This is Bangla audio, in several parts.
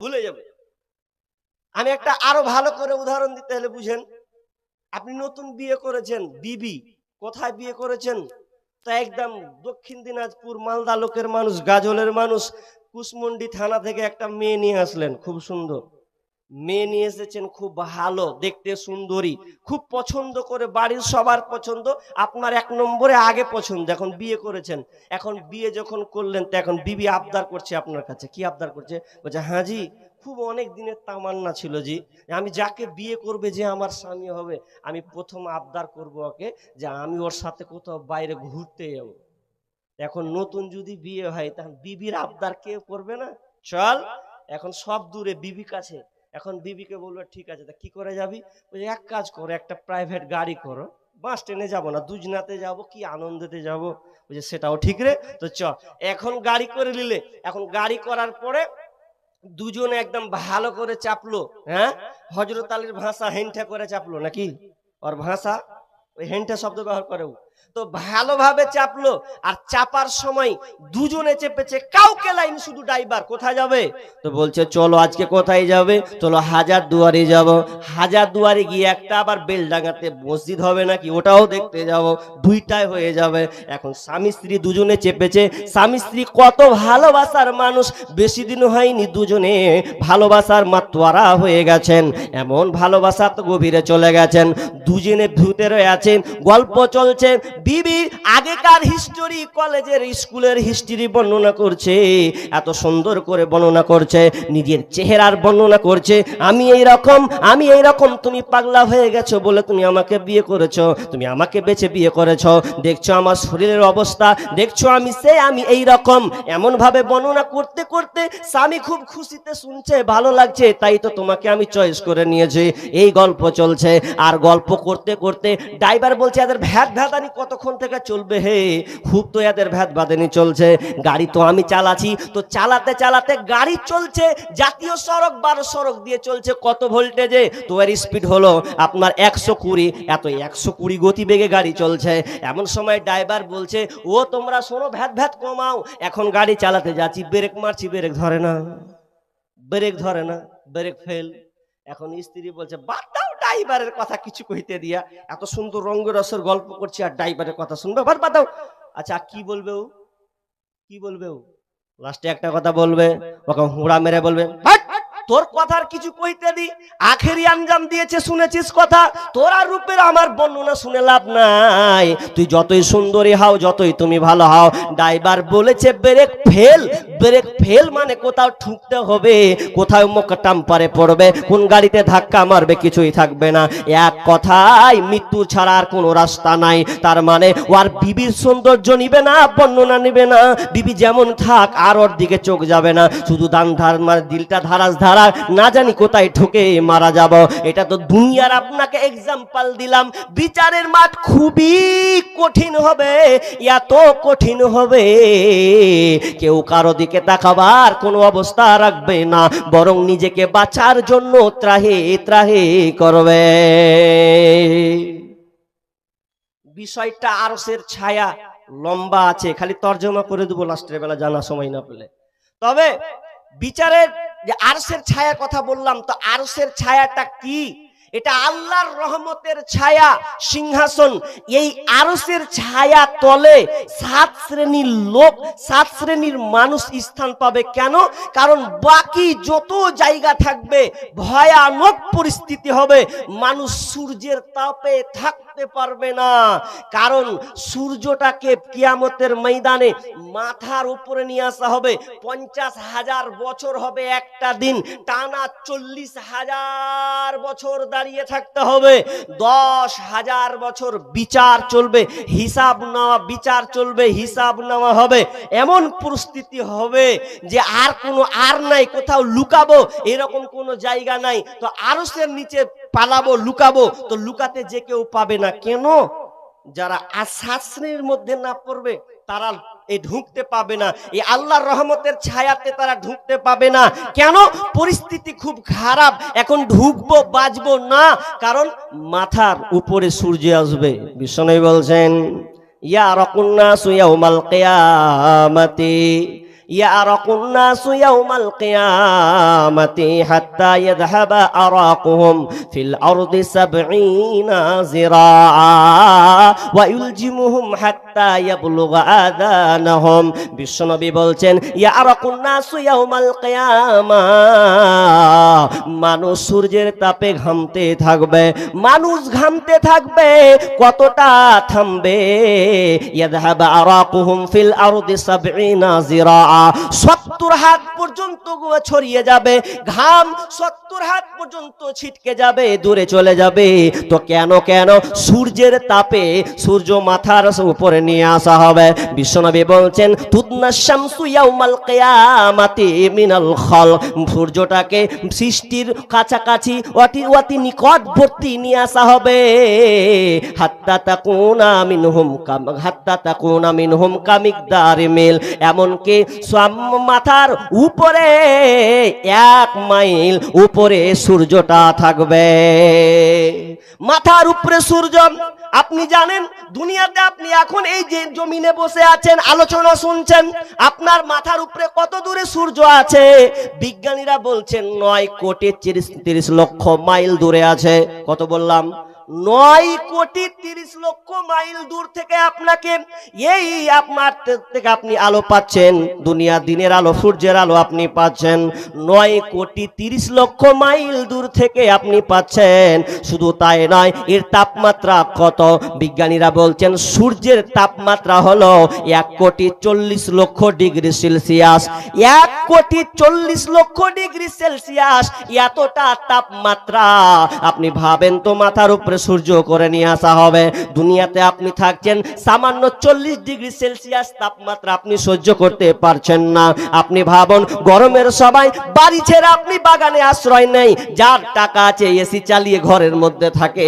ভুলে যাবে। আমি একটা আরো ভালো করে উদাহরণ দিতে হলে বুঝেন, আপনি নতুন বিয়ে করেছেন, বিবি কোথায় বিয়ে করেছেন? তা একদম দক্ষিণ দিনাজপুর মালদা লোকের মানুষ, গাজলের মানুষ, কুশমন্ডি থানা থেকে একটা মেয়ে নিয়ে আসলেন, খুব সুন্দর মেয়ে নিয়ে এসেছেন, খুব ভালো দেখতে, সুন্দরী, খুব পছন্দ করে, বাড়ির সবার পছন্দ, আপনার এক নম্বরে আগে পছন্দ। এখন বিয়ে করেছেন, এখন বিয়ে যখন করলেন তো এখন বিবি আবদার করছে আপনার কাছে। কি আবদার করছে? বলছে, হ্যাঁ জি, খুব অনেক দিনের তামান্না ছিল জি, আমি যাকে বিয়ে করবে যে আমার স্বামী হবে, আমি প্রথম আবদার করব ওকে যে আমি ওর সাথে কোথাও বাইরে ঘুরতে যাবো। এখন নতুন যদি বিয়ে হয় তখন বিবির আবদার কেউ করবে না? চল এখন সব দূরে বিবি কাছে। এখন বিবিকে বলবে, ঠিক আছে, তা কি করে যাবি? বলছে, এক কাজ করো, একটা প্রাইভেট গাড়ি করো, বাস ট্রেনে যাবো না, দুজনাতে যাবো, কি আনন্দেতে যাবো। বলছে, সেটাও ঠিক রে, তো চ। এখন গাড়ি করে নিলে, এখন গাড়ি করার পরে দুজনে একদম ভালো করে চাপলো। হ্যাঁ, হযরত আলীর ভাষা হেনঠা করে চাপলো নাকি? ওর ভাষা ওই হেনঠা শব্দ ব্যবহার করে। তো ভালোভাবে চাপলো, আর চাপার সময় দুজনে চেপেছে, কাউকে লাইন, শুধু ড্রাইভার। কোথায় যাবে? তো বলছে, চলো আজকে কোথায় যাবে? চলো হাজার দুয়ারে যাব। হাজার দুয়ারে গিয়ে একটা আবার বেলডাঙ্গাতে মসজিদ হবে নাকি, ওটাও দেখতে যাব, দুইটাই হয়ে যাবে। এখন স্বামী স্ত্রী দুজনে চেপেছে, স্বামী স্ত্রী কত ভালোবাসার মানুষ, বেশি দিন হয়নি দুজনে ভালোবাসার মাতোয়ারা হয়ে গেছেন, এমন ভালোবাসা তো গভীরে চলে গেছেন। দুজনে ভিতরে আছেন, গল্প চলছে, বিবি আগেকার হিস্টোরি, কলেজের স্কুলের হিস্ট্রি বর্ণনা করছে, এত সুন্দর করে বর্ণনা করছে, নিজের চেহারার বর্ণনা করছে, আমি এই রকম, তুমি পাগলা হয়ে গেছো বলে তুমি আমাকে বিয়ে করেছো, তুমি আমাকে বেছে বিয়ে করেছো, দেখছো আমার শরীরের অবস্থা, দেখছো আমি এই রকম, এমন ভাবে বর্ণনা করতে করতে স্বামী খুব খুশিতে শুনছে, ভালো লাগছে, তাই তো তোমাকে আমি চয়েস করে নিয়েছি। এই গল্প চলছে, আর গল্প করতে করতে ড্রাইভার বলছে, এদের ভ্যাদানি কতক্ষণ থেকে চলবে হে? খুব তো এদের ভ্যাদানি চলছে, গাড়ি তো আমি চালাচ্ছি, তো চালাতে চালাতে গাড়ি চলছে জাতীয় সড়ক 12 সড়ক দিয়ে চলছে, কত ভোল্টেজে, তো এর স্পিড হলো আপনার 120, এত 120 গতিবেগে গাড়ি চলছে। এমন সময় ড্রাইভার বলছে, ও তোমরা শোনো, ভ্যাদ কমাও, এখন গাড়ি চালাতে যাচ্ছি, ব্রেক মারছি, ব্রেক ধরে না, ব্রেক ফেল। এখন স্ত্রী বলছে, বাদ দাও ড্রাইভারের কথা কিছু কইতে দিয়া, এত সুন্দর রঙ্গরসের গল্প করছি আর ড্রাইভারের কথা শুনবে, বাদ দাও। আচ্ছা কি বলবে ও? লাস্টে একটা কথা বলবে, ওকে হুড়া মেরে বলবে, তোর কথার কিছু কইতে দি, আখেরি আঞ্জাম দিয়েছে শুনেছিস কথা, তোর আর রূপের আমার বর্ণনা শুনে লাভ নাই, তুই যতই সুন্দরী হও, যতই তুমি ভালো হও, ড্রাইভার বলেছে ব্রেক ফেল মানে কোথাও ঠুকতে হবে, কোথাও টাম্পারে পড়বে, কোন গাড়িতে ধাক্কা মারবে, কিছুই থাকবে না, এক কথায় মৃত্যু ছাড়া আর কোনো রাস্তা নাই। তার মানে ও আর বিবির সৌন্দর্য নিবে না, বর্ণনা নিবে না, বিবি যেমন থাক আর ওর দিকে চোখ যাবে না, শুধু মানে দিলটা ধারাস না জানি কোথায় ঠকে মারা যাব। এটা তো দুনিয়ার আপনাকে এক্সাম্পল দিলাম, বিচারের মাঠ খুবই কঠিন হবে, এত কঠিন হবে কেউ কারো দিকে তাকাবার কোনো অবস্থা রাখবে না, বরং নিজেকে বাঁচার জন্য ত্রাহে করবে। বিষয়টা আরশের ছায়া লম্বা আছে, খালি তর্জমা করে দেবো লাস্টের বেলা, জানা সময় না পেলে। তবে বিচারের যে আরশের ছায়া কথা বললাম, তো আরশের ছায়াটা কি? এটা আল্লাহর রহমতের ছায়া, সিংহাসন। এই আরশের ছায়া তলে 7 শ্রেণীর লোক, 7 শ্রেণীর মানুষ স্থান পাবে। কেন? কারণ বাকি যত জায়গা থাকবে ভয়ানক পরিস্থিতি হবে, মানুষ সূর্যের তাপে থাকতে পারবে না, কারণ সূর্যটাকে কিয়ামতের ময়দানে মাথার উপরে নিয়ে আসা হবে, 50,000 বছর হবে একটা দিন, টানা 40,000 বছর দাঁড়িয়ে থাকতে হবে, 10,000 বছর বিচার চলবে, হিসাব নেওয়া, বিচার চলবে, হিসাব নেওয়া হবে। এমন পরিস্থিতি হবে যে আর নাই, কোথাও লুকাবো এরকম কোনো জায়গা নাই, তো আরশের নিচে পালাবো, লুকাবো, তো লুকাতে যে কেউ পাবে না। কেন? যারা 7 শ্রেণীর মধ্যে না পড়বে তারা ঢুকতে পাবে না, এই আল্লাহর রহমতের ছায়াতে তারা ঢুকতে পাবে না। কেন? পরিস্থিতি খুব খারাপ, এখন ঢুকবো বাঁচবো না, কারণ মাথার উপরে সূর্য আসবে। বিষ্ণু বলছেন, ইয়া রাকুন্নাসু ইয়াউমাল কিয়ামাতি, ইয়ারাকুন নাসু ইয়াউমাল কিয়ামাতি হাত্তা ইয়াযহাবা আরাকুহুম ফিল আরদি 70 যিরাআ ওয়া ইলজিমুহুম হাত্তা ইয়াবলুগা আযানাহুম। বিশ্বনবী বলছেন ইয়ারাকুন নাসু ইয়াউমাল কিয়ামা, মানুষ সূর্যের তাপে ঘামতে থাকবে, মানুষ ঘামতে থাকবে, কতটা থামবে? ইয়াযহাবা আরাকুহুম ফিল আরদি 70 যিরাআ, 70 হাত পর্যন্ত ছড়িয়ে যাবে ঘাম, 70 হাত পর্যন্ত ছিটকে যাবে, দূরে চলে যাবে। তো কেন সূর্যের তাপে সূর্য মাথার উপরে নিয়ে আসা হবে। বিশ্বনবী বলছেন তুদনা শামসু ইয়াউমাল কিয়ামাতি মিনাল খালক, সূর্যটাকে সৃষ্টির কাছাকাছি অতি নিকটবর্তী নিয়ে আসা হবে। হাত্তা তাকুনা মিনহুম কামিকদারি মিল, এমনকি মাথার উপরে 1 মাইল উপরে সূর্যটা থাকবে। মাথার উপরে সূর্য, আপনি জানেন দুনিয়াতে আপনি এখন এই যে জমিনে বসে আছেন, আলোচনা শুনছেন, আপনার মাথার উপরে কত দূরে সূর্য আছে? বিজ্ঞানীরা বলছেন 9 কোটি 30 লক্ষ মাইল দূরে আছে। কত বললাম? 9 কোটি 30 লক্ষ মাইল দূর থেকে আপনাকে, এই আপনার থেকে আপনি আলো পাচ্ছেন, দুনিয়া দিনের আলো, সূর্যের আলো আপনি পাচ্ছেন 9 কোটি 30 লক্ষ মাইল দূর থেকে আপনি পাচ্ছেন। শুধু তাই নয়, এর তাপমাত্রা কত? বিজ্ঞানীরা বলছেন সূর্যের তাপমাত্রা হলো 1 কোটি 40 লক্ষ ডিগ্রি সেলসিয়াস। 1 কোটি 40 লক্ষ ডিগ্রি সেলসিয়াস, এতটা তাপমাত্রা। আপনি ভাবেন তো, মাথার উপরে সূর্য করে নিয়ে আসা হবে, দুনিয়াতে আপনি থাকছেন সামান্য 40 ডিগ্রি সেলসিয়াস তাপমাত্রা আপনি সহ্য করতে পারছেন না। আপনি ভাবুন, গরমের সবাই বাড়ি ছেড়ে আপনি বাগানে আশ্রয় নেই, যার টাকা আছে এসি চালিয়ে ঘরের মধ্যে থাকে,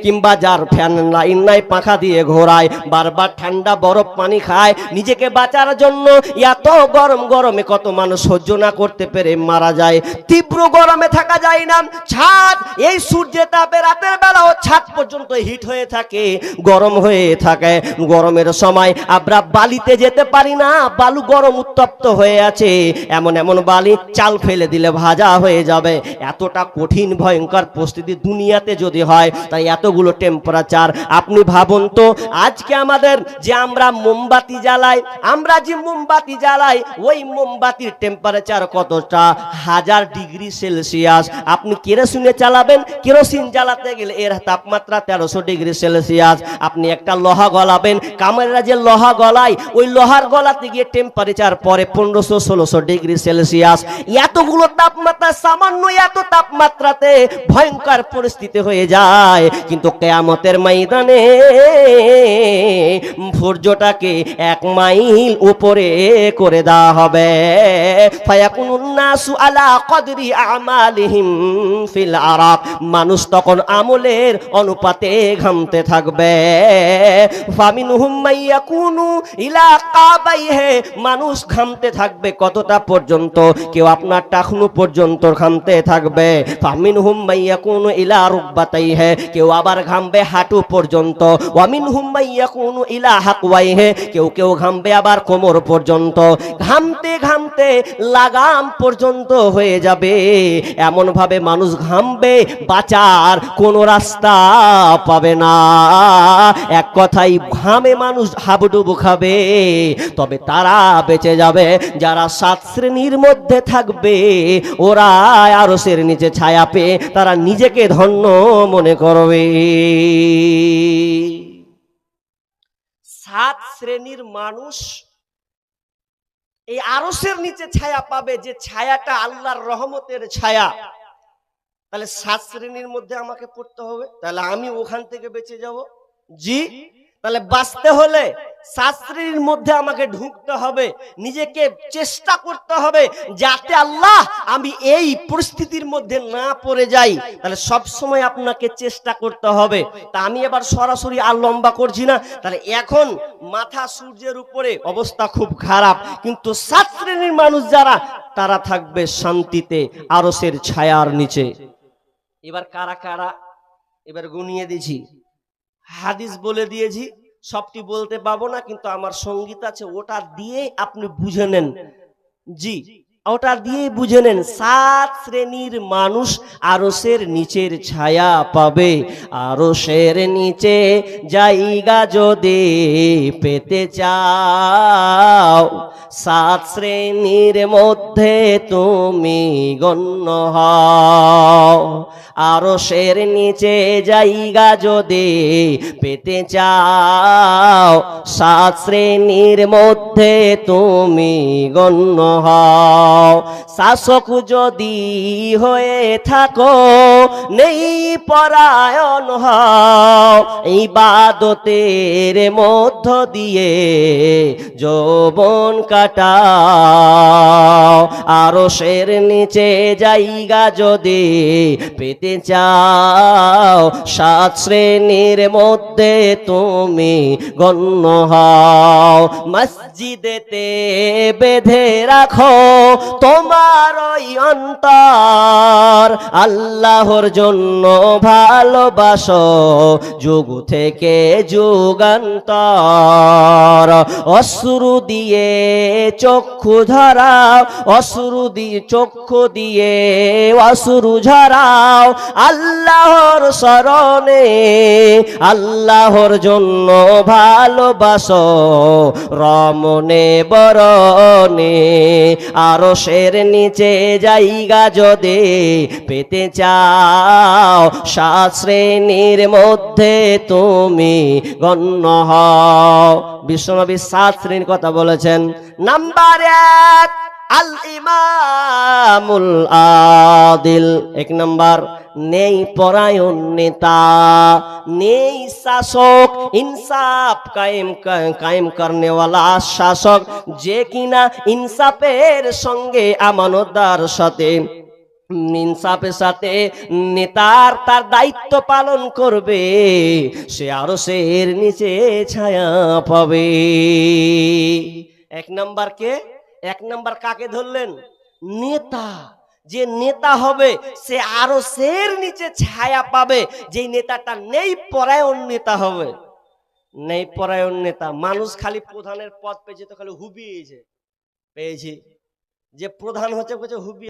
কিংবা যার ফ্যান লাইন নাই পাখা দিয়ে ঘোরায়, বারবার ঠান্ডা বরফ পানি খায় নিজেকে বাঁচার জন্য। এত গরমে কত মানুষ সহ্য না করতে পেরে মারা যায়। তীব্র গরমে থাকা যায় না, ছাদ এই সূর্যের তাপে রাতের বেলাও ছাদ পর্যন্ত হিট হয়ে থাকে, গরম হয়ে থাকে। গরমের সময় আমরা বালিতে যেতে পারি না, বালু গরম উত্তপ্ত হয়ে আছে, এমন বালি চাল ফেলে দিলে ভাজা হয়ে যাবে। এতটা কঠিন ভয়ঙ্কর পরিস্থিতি দুনিয়াতে যদি হয়, তাই এতগুলো টেম্পারেচার। আপনি ভাবুন তো, আজকে আমাদের যে আমরা মোমবাতি জ্বালাই, ওই মোমবাতির টেম্পারেচার কতটা? 1000 ডিগ্রি সেলসিয়াস। আপনি কেরোসিনে চালাবেন, কেরোসিন জ্বালাতে গেলে এর তাপমাত্রা 1300 ডিগ্রি সেলসিয়াস। আপনি একটা লোহা গলাবেন, কামারেরা যে লোহা গলায়, ওই লোহার গলাতে গিয়ে টেম্পারেচার পরে 1500-1600 ডিগ্রি সেলসিয়াস। এতগুলো তাপমাত্রা, সামান্য এত তাপমাত্রাতে ভয়ঙ্কর পরিস্থিতি হয়ে যায়। কিন্তু কিয়ামতের ময়দানে সূর্যটাকে 1 মাইল উপরে করে দেওয়া হবে। ফায়াকুনুন নাসু আলা কদরি আমালিহিম ফিল আরাক, মানুষ তখন আমলের অনুপাতে ঘামতে থাকবে। ফামিনহুম মাইয়াকুনু ইলা কাবাইহি, মানুষ ঘামতে থাকবে কতটা পর্যন্ত? কেউ আপনার টাকনু পর্যন্ত ঘামতে থাকবে। ফামিনহুম মাইয়াকুনু ইলা রুকবাতাইহি, কেউ আবার ঘামবে হাঁটু পর্যন্ত। ওয়ামিনহুম মাইয়াকুনু ইলা হাকওয়াইহি, কেউ ঘামবে আবার কোমর পর্যন্ত। ঘামতে লাগাম পর্যন্ত হয়ে যাবে। এমন ভাবে মানুষ ঘামবে, বাঁচার কোনো রাস্তা পাবে না। এক কথাই, ঘামে মানুষ হাবুডুবু খাবে। তবে তারা বেঁচে যাবে যারা 7 শ্রেণীর মধ্যে থাকবে, ওরা আরশের নিচে ছায়া পেয়ে তারা নিজেকে ধন্য মনে করবে। 7 শ্রেণীর মানুষ এই আরশের নিচে ছায়া পাবে, যে ছায়াটা আল্লাহর রহমতের ছায়া। তাহলে 7 শ্রেণীর মধ্যে আমাকে পড়তে হবে, তাহলে আমি ওখান থেকে বেঁচে যাব। জি, তাহলে বাঁচতে হলে 7 শ্রেণীর মধ্যে আমাকে ঢুকতে হবে, নিজেকে চেষ্টা করতে হবে যাতে আল্লাহ আমি এই পরিস্থিতির মধ্যে না পড়ে যাই। তাহলে সব সময় আপনাকে চেষ্টা করতে হবে। তা আমি এবার সরাসরি আর লম্বা করছি না। তাহলে এখন মাথা সূর্যের উপরে, অবস্থা খুব খারাপ, কিন্তু 7 শ্রেণীর মানুষ যারা, তারা থাকবে শান্তিতে আরশের ছায়ার নিচে। এবার কারা এবার গুনিয়ে দিয়েছি, হাদিস বলে দিয়েছি, সবটি বলতে পাবো না, কিন্তু আমার সঙ্গীত আছে, ওটা দিয়ে আপনি বুঝে নেন জি, ওটা দিয়ে বুঝে নেন 7 শ্রেণীর মানুষ আরশের নিচের ছায়া পাবে। আরশের নিচে জায়গা যদি পেতে চাও, 7 শ্রেণীর মধ্যে তুমি গণ্য হও। আরশের নিচে জায়গা যদি পেতে চাও, 7 শ্রেণীর মধ্যে তুমি গণ্য হও। শাসক যদি হয়ে থাকো, নেই পরায়ণ হও, ইবাদতের মধ্য দিয়ে যৌবন কাটাও। আরশের নিচে জায়গা যদি পেতে চাও, 7 শ্রেণীর মধ্যে তুমি গণ্য হও। মসজিদেতে বেঁধে রাখো তোমার ওই অন্তর, আল্লাহর জন্য ভালোবাসো যুগ থেকে যুগান্তর। অশ্রু দিয়ে চক্ষু ঝরাও, অশ্রু দিয়ে চক্ষু দিয়ে অশ্রু ঝরাও, আল্লাহর শরণে আল্লাহর জন্য ভালোবাসো রমনে বরণে। আরশের নিচে জায়গা যদি পেতে চাও, 7 শ্রেণীর মধ্যে তুমি গণ্য হও। বিশ্বনবী 7 শ্রেণীর কথা বলেছেন। নাম্বার 1 আল ইমামুল আদিল। 1 নাম্বার, নেই পরায়ণ নেতা, নেই শাসক, ইনসাফ কায়েম করনে ওয়ালা শাসক, যে কিনা ইনসাফের সঙ্গে আমানতদার সাথে ইনসাফের সাথে নেতার তার দায়িত্ব পালন করবে, সে আরশের নিচে ছায়া পাবে। 1 নাম্বার কে? 1 নাম্বার কাকে ধরলেন? নেতা। যে নেতা হবে সে আরশের নিচে ছায়া পাবে। যেই নেতাটা নেই পরায়ণ নেতা হবে। নেই পরায়ণ নেতা, মানুষ খালি প্রধানের পদ পেয়েছে তো খালি হুবিয়েছে, পেয়েছি যে প্রধান হচ্ছে হুবিয়ে